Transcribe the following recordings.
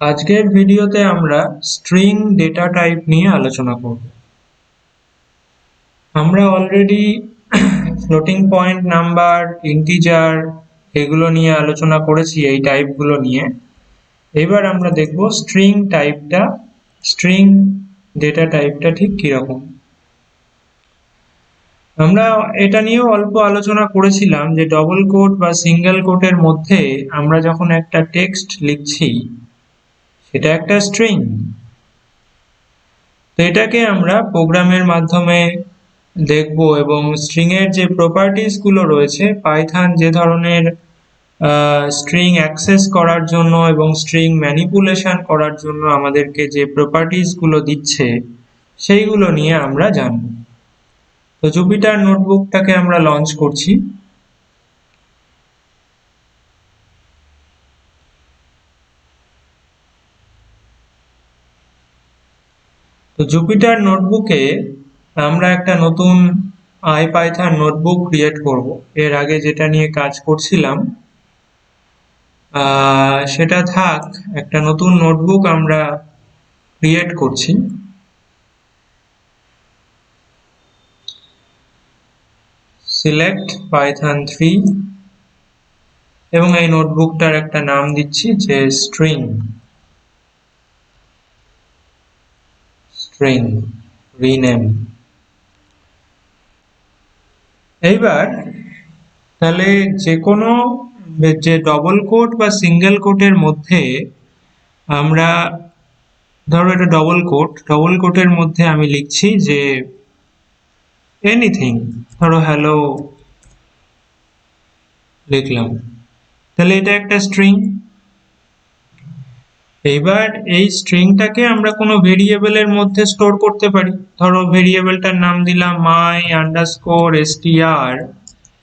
আজকের ভিডিওতে আমরা স্ট্রিং ডেটা টাইপ নিয়ে আলোচনা করব। আমরা already floating point number, integer এগুলো নিয়ে আলোচনা করেছি, এই টাইপগুলো নিয়ে। এবার আমরা দেখব স্ট্রিং ডেটা টাইপটা ঠিক কিরকম। আমরা এটা নিয়েও অল্প আলোচনা করেছিলাম যে ডবল কোট বা সিঙ্গেল কোটের মধ্যে আমরা যখন একটা টেক্সট লিখছি সেটা একটা স্ট্রিং। তো এটাকে আমরা প্রোগ্রামের মাধ্যমে দেখব এবং স্ট্রিং এর যে প্রপার্টিজ গুলো রয়েছে, পাইথন যে ধরনের স্ট্রিং অ্যাক্সেস করার জন্য এবং স্ট্রিং ম্যানিপুলেশন করার জন্য আমাদেরকে যে প্রপার্টিজ গুলো দিচ্ছে সেইগুলো নিয়ে আমরা জানব। তো জুপিটার নোটবুকটাকে আমরা লঞ্চ করছি। তো জুপিটার নোটবুকে আমরা একটা নতুন আইপাইথন নোটবুক ক্রিয়েট করব। এর আগে যেটা নিয়ে কাজ করছিলাম সেটা থাক, একটা নতুন নোটবুক আমরা ক্রিয়েট করছি। সিলেক্ট পাইথন 3 এবং এই নোটবুকটার একটা নাম দিচ্ছি যে স্ট্রিং রিনেম। এইবার তাহলে যে ডবল কোট বা সিঙ্গেল কোটের মধ্যে আমরা, ধরো এটা ডবল কোটের মধ্যে আমি লিখছি যে এনিথিং, ধরো হ্যালো লিখলাম, তাহলে এটা একটা স্ট্রিং। এইবার এই স্ট্রিংটাকে আমরা কোনো ভেরিয়েবলের মধ্যে স্টোর করতে পারি। ধরো ভেরিয়েবলটার নাম দিলাম my underscore str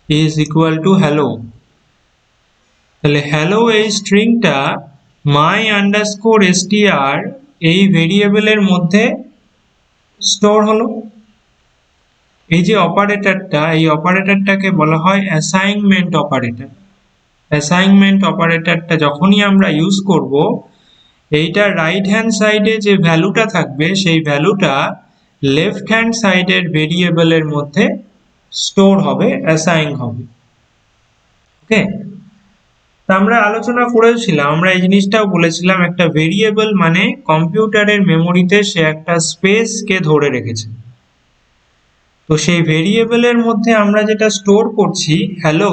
is equal to hello। তাহলে হ্যালো এই স্ট্রিংটা my underscore str এই ভেরিয়েবলের মধ্যে স্টোর হলো। এই যে অপারেটরটা, এই অপারেটরটাকে বলা হয় অ্যাসাইনমেন্ট অপারেটর। অ্যাসাইনমেন্ট অপারেটরটা যখনই আমরা ইউজ করব, এইটা রাইট হ্যান্ড সাইডে যে ভ্যালুটা থাকবে সেই ভ্যালুটা লেফট হ্যান্ড সাইডের ভেরিয়েবলের মধ্যে স্টোর হবে, অ্যাসাইন হবে। ওকে, আমরা আলোচনা করেছিলাম, আমরা এই জিনিসটাও বলেছিলাম, একটা ভেরিয়েবল মানে কম্পিউটারের মেমোরিতে সে একটা স্পেসকে ধরে রেখেছে। তো সেই ভেরিয়েবলের মধ্যে আমরা যেটা স্টোর করছি হ্যালো,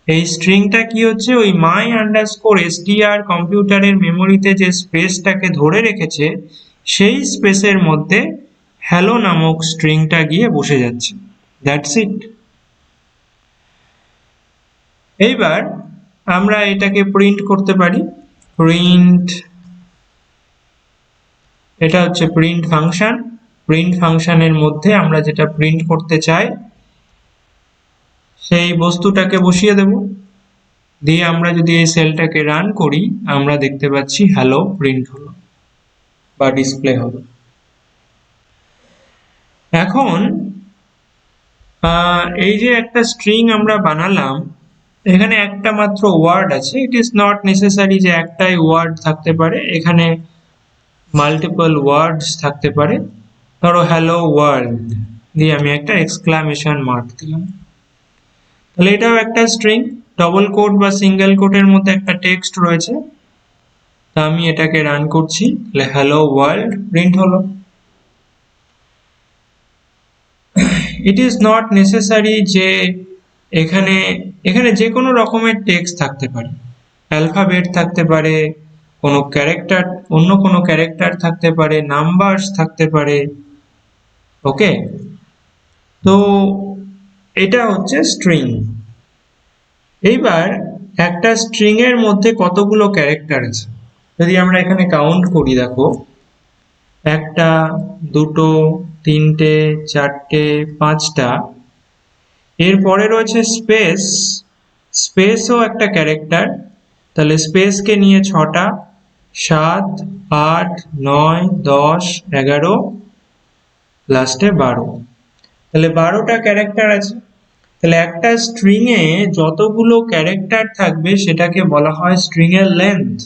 এই স্ট্রিংটা কি হচ্ছে, ওই my underscore str কম্পিউটারের মেমোরিতে যে স্পেসটাকে ধরে রেখেছে সেই স্পেসের মধ্যে হ্যালো নামক স্ট্রিংটা গিয়ে বসে যাচ্ছে। That's it. এইবার আমরা এটাকে প্রিন্ট করতে পারি। এটা হচ্ছে প্রিন্ট ফাংশন। প্রিন্ট ফাংশনের মধ্যে আমরা যেটা প্রিন্ট করতে চাই সেই বস্তুটাকে বসিয়ে দেব, দিয়ে আমরা যদি এই সেলটাকে রান করি আমরা দেখতে পাচ্ছি হ্যালো প্রিন্ট হলো বা ডিসপ্লে হলো। এখন এই যে একটা স্ট্রিং আমরা বানালাম, এখানে একটা মাত্র ওয়ার্ড আছে। ইট ইজ নট নেসেসারি যে একটাই ওয়ার্ড থাকতে পারে, এখানে মাল্টিপল ওয়ার্ডস থাকতে পারে। ধরো হ্যালো ওয়ার্ল্ড দিয়ে আমি একটা এক্সক্লামেশন মার্ক দিলাম, তাহলে এটাও একটা স্ট্রিং। ডবল কোট বা সিঙ্গেল কোটের মধ্যে একটা টেক্সট রয়েছে, তা আমি এটাকে রান করছি, তাহলে হ্যালো ওয়ার্ল্ড প্রিন্ট হলো। ইট ইজ নট নেসেসারি যে এখানে এখানে যে কোনো রকমের টেক্সট থাকতে পারে, অ্যালফাবেট থাকতে পারে, কোনো ক্যারেক্টার, অন্য কোনো ক্যারেক্টার থাকতে পারে, নাম্বারস থাকতে পারে। ওকে, তো এটা হচ্ছে স্ট্রিং। এইবার একটা স্ট্রিং এর মধ্যে কতগুলো ক্যারেক্টার আছে যদি আমরা এখানে কাউন্ট করি, দেখো একটা, দুটো, তিনটে, চারটে, পাঁচটা। এরপরে রয়েছে স্পেস। স্পেসও একটা ক্যারেক্টার, তাহলে স্পেসকে নিয়ে ছটা, 7, 8, 9, 10, 11, লাস্টে 12। তাহলে 12টা ক্যারেক্টার আছে। তাহলে একটা স্ট্রিং এ যতগুলো ক্যারেক্টার থাকবে সেটাকে বলা হয় স্ট্রিং এর লেন্থ।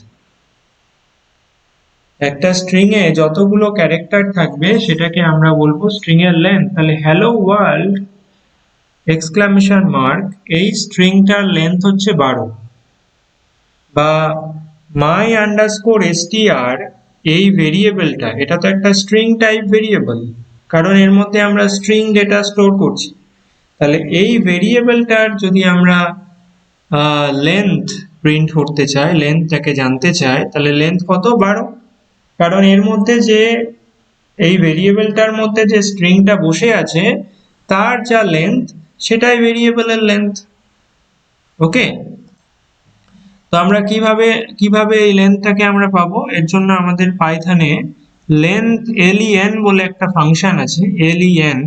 একটা স্ট্রিং এ যতগুলো ক্যারেক্টার থাকবে সেটাকে আমরা বলবো স্ট্রিং এর লেন্থ। তাহলে হ্যালো ওয়ার্ল্ড এক্সক্লামেশন মার্ক, এই স্ট্রিংটার লেন্থ হচ্ছে 12। বা মাই আন্ডারস্কোর str, এই ভেরিয়েবলটা, এটা তো একটা স্ট্রিং টাইপ ভেরিয়েবল, কারণ এর মধ্যে আমরা স্ট্রিং ডেটা স্টোর করছি। তাহলে এই ভেরিয়েবলটার যদি আমরা লেন্থ প্রিন্ট করতে চাই, লেন্থটাকে জানতে চাই, তাহলে লেন্থ কত? 12। কারণ এর মধ্যে যে এই ভেরিয়েবলটার মধ্যে যে স্ট্রিংটা বসে আছে তার যা লেন্থ সেটাই ভেরিয়েবলের লেন্থ। ওকে, তো আমরা কিভাবে এই লেন্থটাকে আমরা পাবো? এর জন্য আমাদের পাইথনে লেন্থ len বলে একটা ফাংশন আছে, len।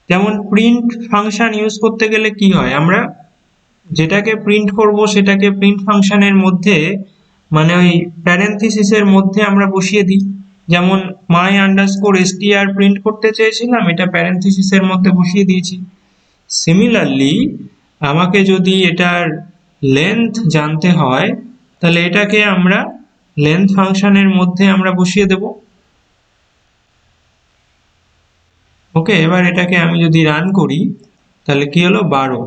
যেমন প্রিন্ট ফাংশন ইউজ করতে গেলে কি হয়, আমরা যেটাকে প্রিন্ট করব সেটাকে প্রিন্ট ফাংশনের মধ্যে, মানে ওই প্যারেনথেসিসের মধ্যে আমরা বসিয়ে দিই। যেমন মাই আন্ডারস্কোর str প্রিন্ট করতে চেয়েছিলাম, এটা প্যারেনথেসিসের মধ্যে বসিয়ে দিয়েছি। সিমিলারলি আমাকে যদি এটার লেন্থ জানতে হয়, তাহলে এটাকে আমরা লেন্থ ফাংশনের মধ্যে আমরা বসিয়ে দেব। ওকে, এবার এটাকে আমি যদি রান করি তাহলে কি হলো? 12।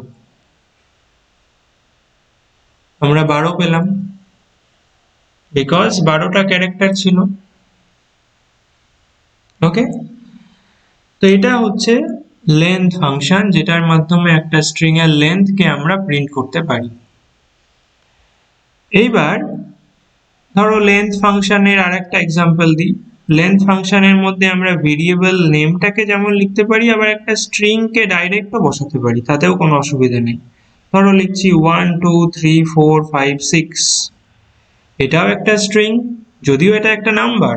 আমরা 12 পেলাম, বিকজ 12টা ক্যারেক্টার ছিল। ওকে, তো এটা হচ্ছে লেন্থ ফাংশন, যেটার মাধ্যমে একটা স্ট্রিং এর লেন্থকে আমরা প্রিন্ট করতে পারি। এইবার ধরো লেন্থ ফাংশনের আরেকটা এক্সাম্পল দিই। লেন্থ ফাংশনের মধ্যে আমরা ভেরিয়েবল নেমটাকে যেমন লিখতে পারি, আবার একটা স্ট্রিং কে ডাইরেক্টও বসাতে পারি, তাতেও কোনো অসুবিধা নেই। ধরো লিখছি 1 2 3 4 5 6, এটাও একটা স্ট্রিং, যদিও এটা একটা নাম্বার,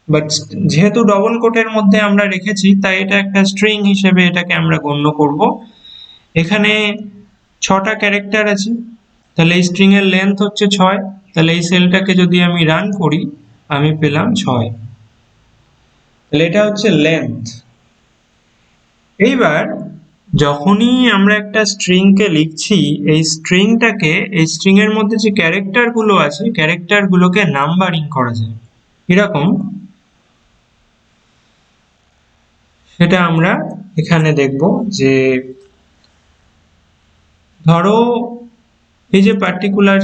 বাট যেহেতু ডবল কোটের মধ্যে আমরা রেখেছি তাই এটা একটা স্ট্রিং হিসেবে এটাকে আমরা গণ্য করব। এখানে 6টা ক্যারেক্টার আছে, তাহলে এই স্ট্রিং এর লেন্থ হচ্ছে 6। তাহলে এই সেলটাকে যদি আমি রান করি আমি পেলাম 6। তাহলে এটা হচ্ছে লেন্থ। এইবার যখনই আমরা একটা স্ট্রিং কে লিখছি, এই স্ট্রিংটাকে, এই স্ট্রিং এর মধ্যে যে ক্যারেক্টার গুলো আছে ক্যারেক্টার গুলোকে নাম্বারিং করা যায়। এরকম, সেটা আমরা এখানে দেখব। যে ধরো এই যে পার্টিকুলার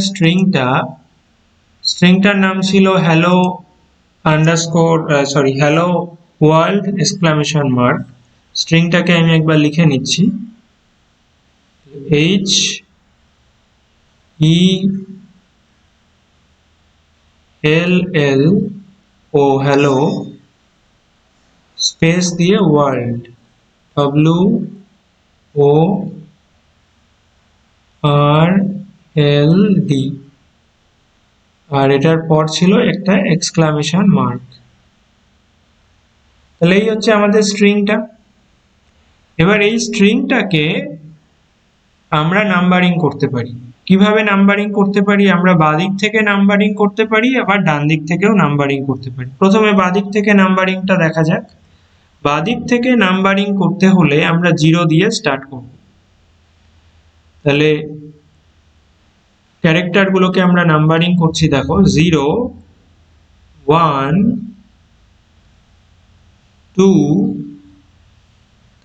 স্ট্রিংটার নাম ছিল hello underscore hello world exclamation mark. স্ট্রিংটাকে আমি একবার লিখে নিচ্ছি, H E L L O hello space দিয়ে world, W O R L D, আর এটার পর ছিল একটা এক্সক্লামেশন মার্ক। তাহলে এই হচ্ছে আমাদের স্ট্রিংটা। এবার এই স্ট্রিংটাকে আমরা নাম্বারিং করতে পারি। কিভাবে নাম্বারিং করতে পারি? আমরা বাঁদিক থেকে নাম্বারিং করতে পারি, আবার ডান দিক থেকেও নাম্বারিং করতে পারি। প্রথমে বাঁদিক থেকে নাম্বারিংটা দেখা যাক। বাঁদিক থেকে নাম্বারিং করতে হলে আমরা 0 দিয়ে স্টার্ট করব। তাহলে ক্যারেক্টার গুলোকে আমরা নাম্বারিং করছি, দেখো 0 1 2,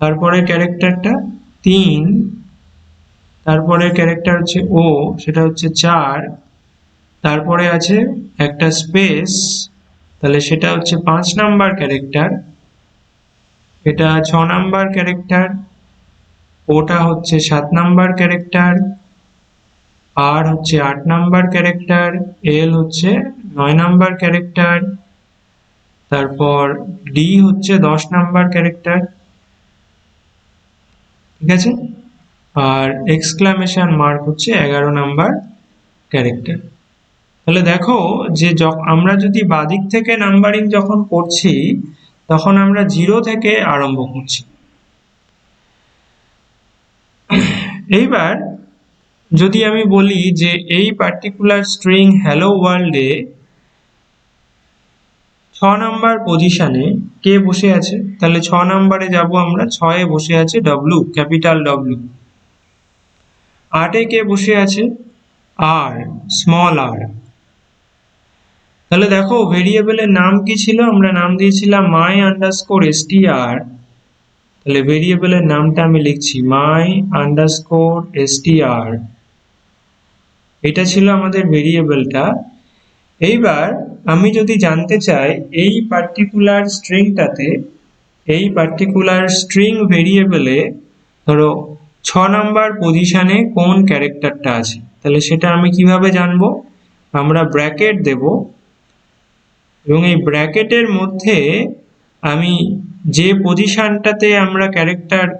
তারপরে ক্যারেক্টারটা 3, তারপরে ক্যারেক্টার হচ্ছে ও, সেটা হচ্ছে 4, তারপরে আছে একটা স্পেস, তাহলে সেটা হচ্ছে 5 নাম্বার ক্যারেক্টার, এটা 6 নাম্বার ক্যারেক্টার, ওটা হচ্ছে 7 নাম্বার ক্যারেক্টার, আর হচ্ছে 8 নাম্বার ক্যারেক্টার, এল হচ্ছে 9 নাম্বার ক্যারেক্টার, তারপর ডি হচ্ছে 10 নাম্বার ক্যারেক্টার। ঠিক আছে, আর এক্সক্লামেশন মার্ক হচ্ছে 11 নাম্বার ক্যারেক্টার। তাহলে দেখো যে আমরা যদি বাদিক থেকে নাম্বারিং যখন করছি তখন আমরা 0 থেকে আরম্ভ করছি। এইবার যদি আমি বলি যে এই পার্টিকুলার স্ট্রিং হ্যালো ওয়ার্ল্ডে 6 নাম্বার পজিশনে কে বসে আছে, তাহলে 6 নাম্বারে যাব আমরা, 6 এ বসে আছে ডব্লিউ, ক্যাপিটাল ডব্লিউ। 8 এ কে বসে আছে? আর, স্মল আর। তাহলে দেখো ভেরিয়েবলের নাম কি ছিল, আমরা নাম দিয়েছিলাম my underscore str। তাহলে ভেরিয়েবলের নামটা আমি লিখছি my underscore str, এটা ছিল আমাদের ভেরিয়েবলটা। এইবার আমি যদি জানতে চাই এই পার্টিকুলার স্ট্রিংটাতে, এই পার্টিকুলার স্ট্রিং ভেরিয়েবলে ধরো 6 নাম্বার পজিশনে কোন ক্যারেক্টারটা আছে, তাহলে সেটা আমি কিভাবে জানবো? আমরা ব্র্যাকেট দেব এবং এই ব্র্যাকেটের মধ্যে আমি যে পজিশনটাতে আমরা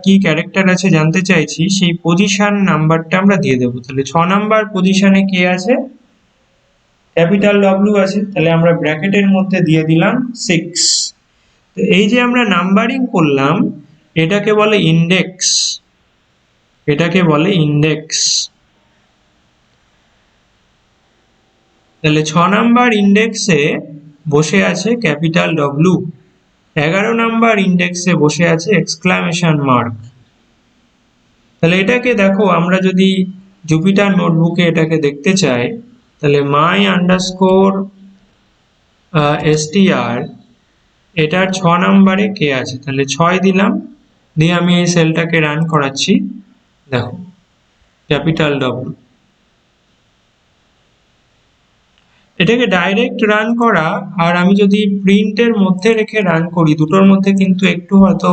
কি ক্যারেক্টার আছে জানতে চাইছি সেই পজিশন নাম্বারটা আমরা দিয়ে দেবো। তাহলে 6 নাম্বার পজিশনে কে আছে? ক্যাপিটাল ডব্লিউ আছে, তাহলে আমরা ব্র্যাকেটের মধ্যে দিয়ে দিলাম 6। তো এই যে আমরা নাম্বারিং করলাম এটাকে বলে ইন্ডেক্স, এটাকে বলে ইন্ডেক্স। তাহলে 6 নাম্বার ইন্ডেক্সে বসে আছে ক্যাপিটাল ডব্লিউ, 11 নাম্বার ইন্ডেক্সে বসে আছে এক্সক্লামেশন মার্ক। তাহলে এটাকে দেখো, আমরা যদি জুপিটার নোটবুকে এটাকে দেখতে চাই তাহলে my underscore str, এটার 6 নাম্বারে কে আছে, তাহলে 6 দিলাম, দিয়ে আমি এই সেলটাকে রান করাচ্ছি, দেখো ক্যাপিটাল ডব্লিউ। এটাকে ডাইরেক্ট রান করা আর আমি যদি প্রিন্টের মধ্যে রেখে রান করি, দুটোর মধ্যে কিন্তু একটু হয়তো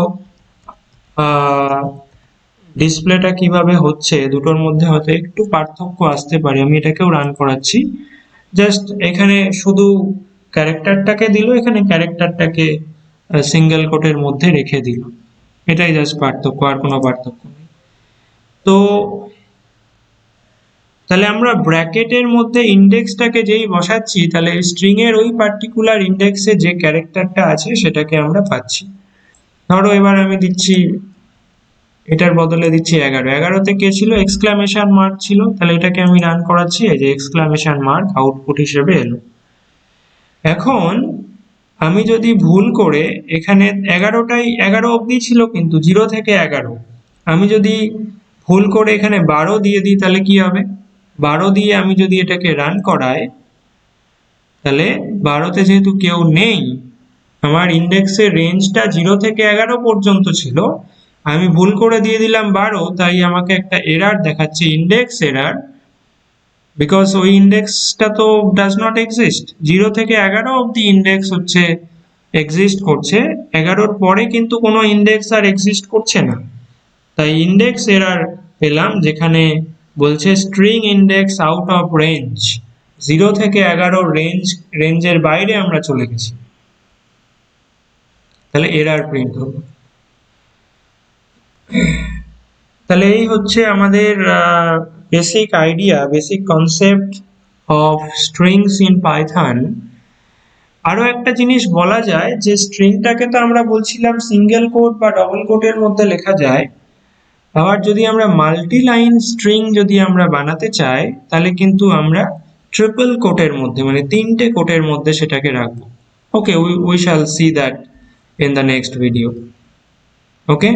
ডিসপ্লেটা কিভাবে হচ্ছে দুটোর মধ্যে হয়তো একটু পার্থক্য আসতে পারে। আমি এটাকেও রান করাচ্ছি, জাস্ট এখানে শুধু ক্যারেক্টারটাকে দিল, এখানে ক্যারেক্টারটাকে সিঙ্গেল কোটের মধ্যে রেখে দিল, এটাই জাস্ট পার্থক্য, আর কোনো পার্থক্য নেই। তো তাহলে আমরা ব্র্যাকেটের মধ্যে ইন্ডেক্সটাকে যেই বসাচ্ছি তাহলে স্ট্রিং এর ওই পার্টিকুলার ইন্ডেক্সে যে ক্যারেক্টারটা আছে সেটাকে আমরা পাচ্ছি। ধরো এবার আমি দিচ্ছি, এটার বদলে দিচ্ছি 11, 11তে কে ছিল? এক্সক্লামেশন মার্ক ছিল, তাহলে এটাকে আমি রান করাচ্ছি, এই যে এক্সক্লামেশন মার্ক আউটপুট হিসেবে এলো। এখন আমি যদি ভুল করে এখানে 11 অবধি ছিল কিন্তু 0 থেকে 11, আমি যদি ভুল করে এখানে 12 দিয়ে দিই তাহলে কি হবে? 12 দিয়ে আমি যদি এটাকে রান করাই তাহলে 12তে যেহেতু কেউ নেই, আমার ইন্ডেক্সের রেঞ্জটা 0 থেকে 11 পর্যন্ত ছিল, আমি ভুল করে দিয়ে দিলাম 12, তাই আমাকে একটা এরার দেখাচ্ছে, ইন্ডেক্স এরার, বিকজ ওই ইন্ডেক্সটা তো ডাজ নট এক্সিস্ট। 0 থেকে 11 অবধি ইন্ডেক্স হচ্ছে এক্সিস্ট করছে, 11-র পরে কিন্তু কোনো ইন্ডেক্স আর এক্সিস্ট করছে না, তাই ইন্ডেক্স এরার পেলাম যেখানে বলছে string index out of range, 0 থেকে 11 রেঞ্জের বাইরে আমরা চলে গেছি, তাহলে এরার প্রিন্ট হলো। তাহলে এই হচ্ছে আমাদের basic idea, basic concept of strings in Python. আরো একটা জিনিস বলা যায় যে স্ট্রিংটাকে তো আমরা বলছিলাম সিঙ্গেল কোট বা ডবল কোটের মধ্যে লেখা যায়, আবার যদি আমরা মাল্টি লাইন স্ট্রিং যদি আমরা বানাতে চাই তাহলে কিন্তু আমরা ট্রিপল কোটের মধ্যে, মানে 3টে কোটের মধ্যে সেটাকে রাখবো। Okay, we shall see that in the next video. Okay.